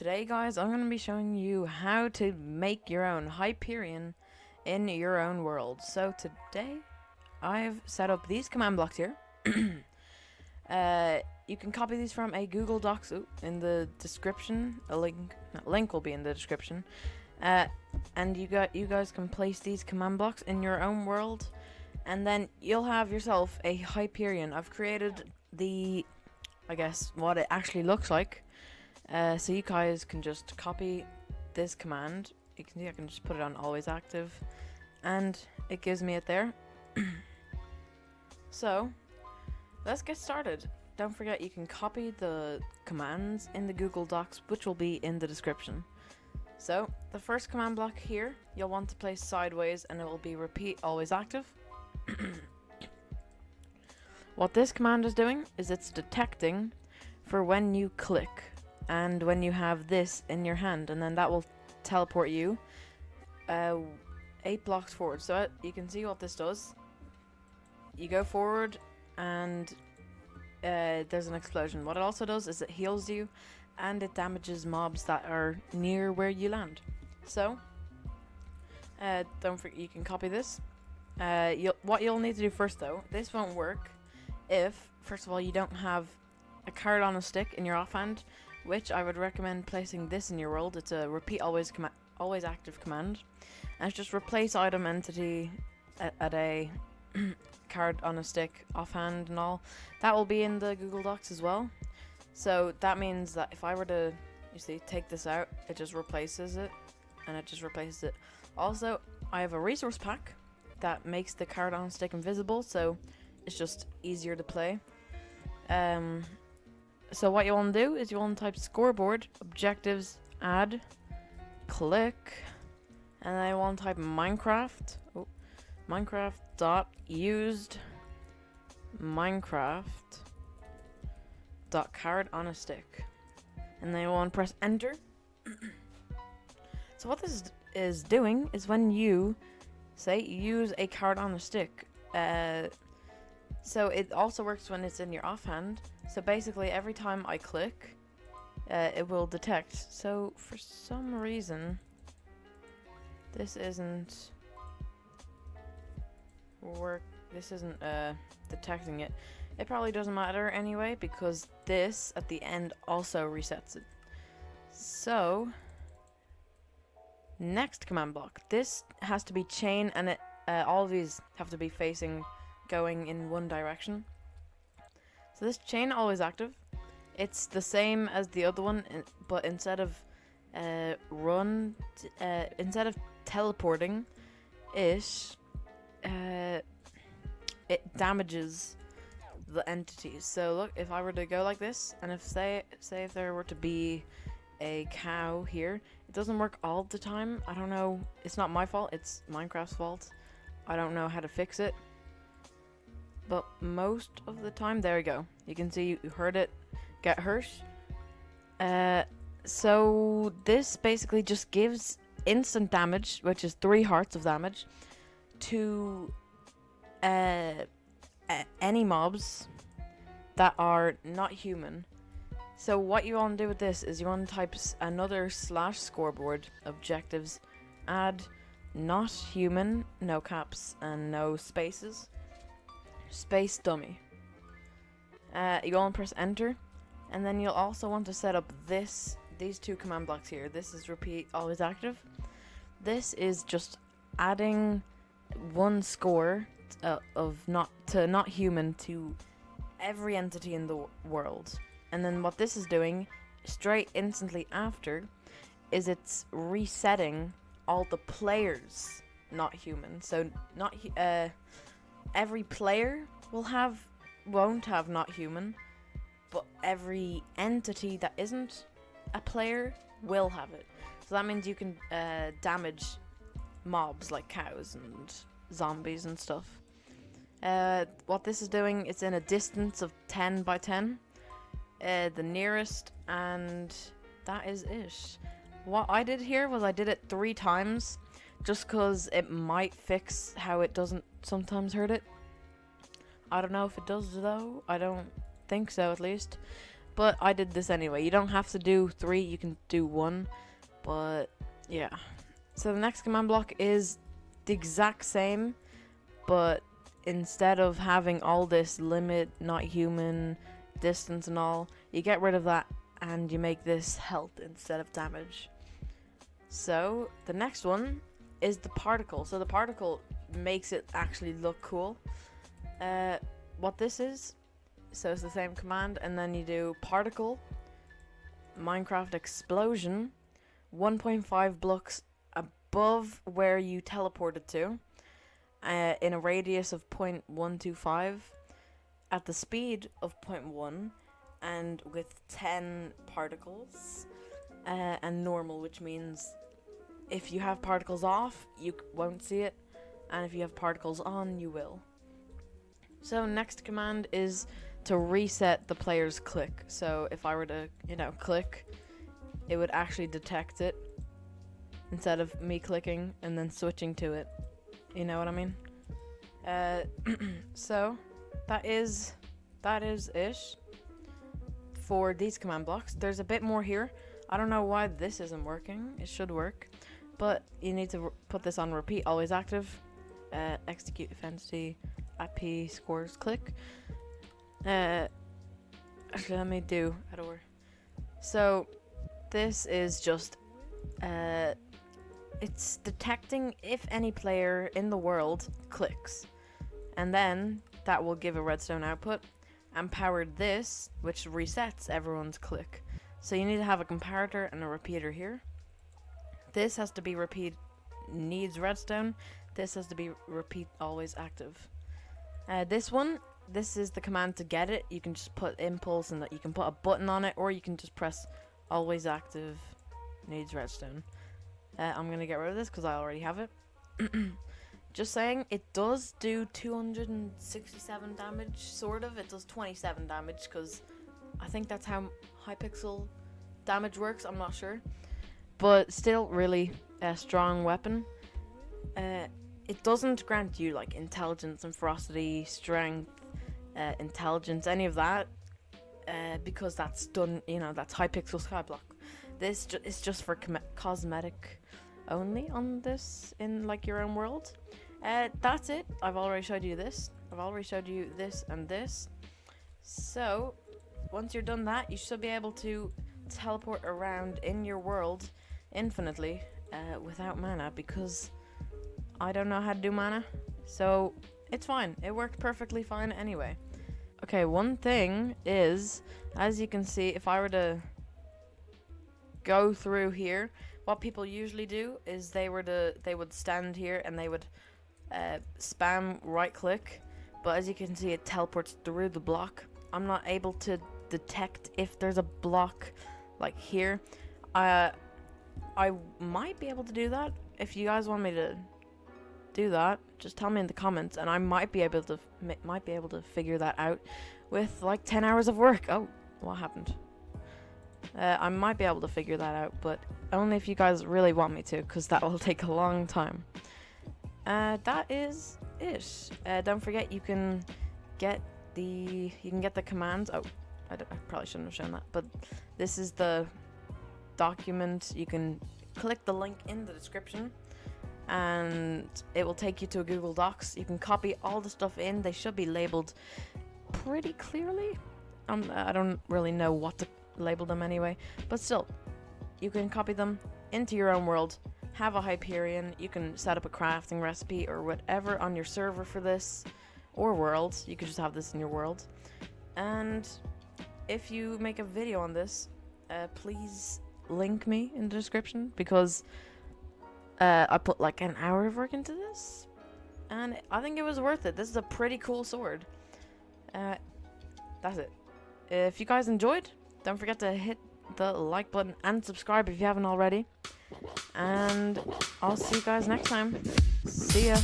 Today, guys, I'm going to be showing you how to make your own Hyperion in your own world. So today, I've set up these command blocks here. You can copy these from a Google Docs in the description. A link will be in the description. And you guys can place these command blocks in your own world, and then you'll have yourself a Hyperion. I've created what it actually looks like. So you guys can just copy this command. You can see I can just put it on always active, and it gives me it there. So let's get started. Don't forget you can copy the commands in the Google Docs, which will be in the description. So the first command block here, you'll want to place sideways, and it will be repeat always active. What this command is doing is it's detecting for when you click and when you have this in your hand, and then that will teleport you 8 blocks forward. So you can see what this does. You go forward and there's an explosion. What it also does is it heals you and it damages mobs that are near where you land. So don't forget, you can copy this. What you'll need to do first, though, this won't work if, first of all, you don't have a card on a stick in your offhand, which I would recommend placing this in your world. It's a repeat always active command, and it's just replace item entity at a card on a stick offhand and all. That will be in the Google Docs as well. So that means that if I were to, take this out, it just replaces it, and it just replaces it. Also, I have a resource pack that makes the card on a stick invisible, so it's just easier to play. So what you want to do is you want to type scoreboard, objectives, add, click, and then I want to type Minecraft. Minecraft dot used Minecraft dot card on a stick, and then you want to press enter. So what this is doing is when you say use a card on a stick, so it also works when it's in your offhand. So basically every time I click, it will detect. So for some reason this isn't detecting it. It probably doesn't matter anyway, because this at the end also resets it. So next command block, this has to be chain, and all of these have to be going in one direction. So this chain always active, it's the same as the other one, but instead of instead of teleporting, it damages the entities. So look, if I were to go like this, and if say if there were to be a cow here, it doesn't work all the time. I don't know, it's not my fault, it's Minecraft's fault. I don't know how to fix it, but most of the time, there we go. You can see you heard it get hurt. So this basically just gives instant damage, which is 3 hearts of damage, to any mobs that are not human. So what you want to do with this is you want to type another /scoreboard, objectives, add not human, no caps and no spaces, space dummy. You want to press enter, and then you'll also want to set up these 2 command blocks here. This is repeat always active. This is just adding 1 score of not human to every entity in the world. And then what this is doing straight instantly after is it's resetting all the players not human. So every player won't have not human, but every entity that isn't a player will have it. So that means you can damage mobs like cows and zombies and stuff. What this is doing, it's in a distance of 10 by 10, the nearest, and that is it. What I did here was I did it 3 times, just because it might fix how it doesn't sometimes hurt it. I don't know if it does, though. I don't think so, at least. but I did this anyway. You don't have to do 3, you can do 1, but yeah. So the next command block is the exact same, but instead of having all this limit, not human, distance and all, you get rid of that and you make this health instead of damage. So the next one is the particle. So the particle makes it actually look cool. What this is, so it's the same command, and then you do particle, Minecraft explosion, 1.5 blocks above where you teleported to, in a radius of 0.125, at the speed of 0.1, and with 10 particles, and normal, which means if you have particles off, you won't see it, and if you have particles on, you will. So next command is to reset the player's click. So if I were to, click, it would actually detect it instead of me clicking and then switching to it. You know what I mean? So that is ish for these command blocks. There's a bit more here. I don't know why this isn't working. It should work, but you need to put this on repeat, always active. Execute if entity IP scores click. Actually, let me do how to work. So this is just it's detecting if any player in the world clicks, and then that will give a redstone output, and power this, which resets everyone's click. So you need to have a comparator and a repeater here. This has to be repeat needs redstone. This has to be repeat always active. This is the command to get it. You can just put impulse, and that you can put a button on it, or you can just press always active needs redstone. I'm gonna get rid of this because I already have it. Just saying, it does do 267 damage, sort of. It does 27 damage because I think that's how Hypixel damage works. I'm not sure, but still really a strong weapon. It doesn't grant you like intelligence and ferocity, strength, intelligence, any of that, because that's done. That's Hypixel Skyblock. This is just for cosmetic only on this in like your own world. That's it. I've already showed you this. I've already showed you this and this. So once you're done that, you should be able to teleport around in your world infinitely without mana, because I don't know how to do mana, so it's fine. It worked perfectly fine anyway. Okay, one thing is, as you can see, if I were to go through here, what people usually do is they would stand here and they would spam right click, but as you can see, it teleports through the block. I'm not able to detect if there's a block like here. I might be able to do that. If you guys want me to do that, just tell me in the comments, and I might be able to figure that out with like 10 hours of work. Oh, what happened? I might be able to figure that out, but only if you guys really want me to, because that will take a long time. That is it. Don't forget, you can get the commands. Oh, I probably shouldn't have shown that, but this is the document. You can click the link in the description, and it will take you to a Google Docs. You can copy all the stuff in. They should be labeled pretty clearly. I don't really know what to label them anyway, but still, you can copy them into your own world, have a Hyperion. You can set up a crafting recipe or whatever on your server for this, or world. You could just have this in your world. And if you make a video on this, please link me in the description, because I put like an hour of work into this, and I think it was worth it. This is a pretty cool sword. That's it. If you guys enjoyed, don't forget to hit the like button and subscribe if you haven't already. And I'll see you guys next time. See ya.